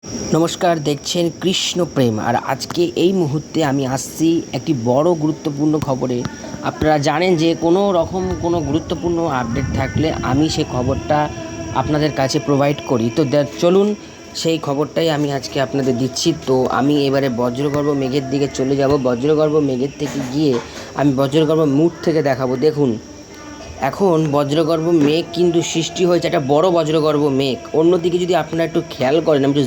নমস্কার, দেখছেন কৃষ্ণ প্রেম। আর আজকে এই মুহূর্তে আমি আসছি একটি বড় গুরুত্বপূর্ণ খবরে। আপনারা জানেন যে কোনো রকম কোনো গুরুত্বপূর্ণ আপডেট থাকলে আমি সেই খবরটা আপনাদের কাছে প্রোভাইড করি। তো চলুন সেই খবরটাই আমি আজকে আপনাদের দিচ্ছি। তো আমি এবারে বজ্রগর্ভ মেঘের দিকে চলে যাব। বজ্রগর্ভ মেঘের থেকে গিয়ে আমি বজ্রগর্ভ মুড থেকে দেখাবো। দেখুন, এখন বজ্রগর্ভ মেঘ কিন্তু সৃষ্টি হয়েছে, একটা বড় বজ্রগর্ভ মেঘ। অন্যদিকে যদি আপনারা একটু খেয়াল করেন, আমি একটু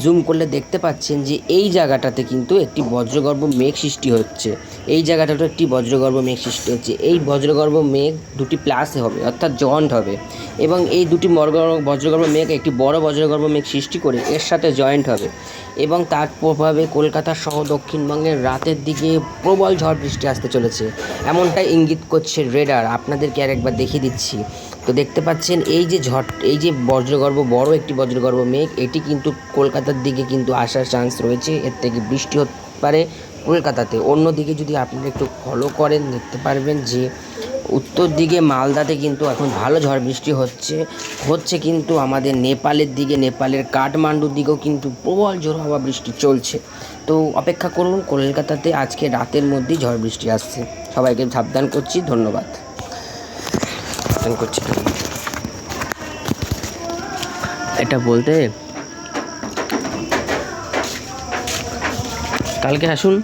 জুম করলে দেখতে পাচ্ছেন যে এই জায়গাটাতে কিন্তু একটি বজ্রগর্ভ মেঘ সৃষ্টি হচ্ছে। এই জায়গাটাতে একটি বজ্রগর্ভ মেঘ সৃষ্টি হচ্ছে। এই বজ্রগর্ভ মেঘ দুটি প্লাসে হবে, অর্থাৎ জয়েন্ট হবে, এবং এই দুটি বজ্রগর্ভ মেঘ একটি বড় বজ্রগর্ভ মেঘ সৃষ্টি করে এর সাথে জয়েন্ট হবে, এবং তার প্রভাবে কলকাতা সহ দক্ষিণবঙ্গের রাতের দিকে প্রবল ঝড় বৃষ্টি আসতে চলেছে, এমনটাই ইঙ্গিত করছে রেডার। আপনাদেরকে আরেকবার দেখিয়ে দিচ্ছি। তো দেখতে পাচ্ছেন এই যে বজ্রগর্ভ, বড় একটি বজ্রগর্ভ মেঘ, এটি কিন্তু কলকাতার দিকে কিন্তু আসার চান্স রয়েছে। এর থেকে বৃষ্টি হতে পারে কলকাতাতে। অন্যদিকে যদি আপনারা একটু ফলো করেন, দেখতে পারবেন যে উত্তর দিকে মালদাতে কিন্তু এখন ভালো ঝড় বৃষ্টি হচ্ছে কিন্তু আমাদের নেপালের দিকে, নেপালের কাঠমান্ডুর দিকেও কিন্তু প্রবল ঝড় হাওয়া বৃষ্টি চলছে। তো অপেক্ষা করুন, কলকাতাতে আজকে রাতের মধ্যেই ঝড় বৃষ্টি আসছে। সবাইকে সাবধান করছি। ধন্যবাদ। এটা বলতে কালকে আসুন।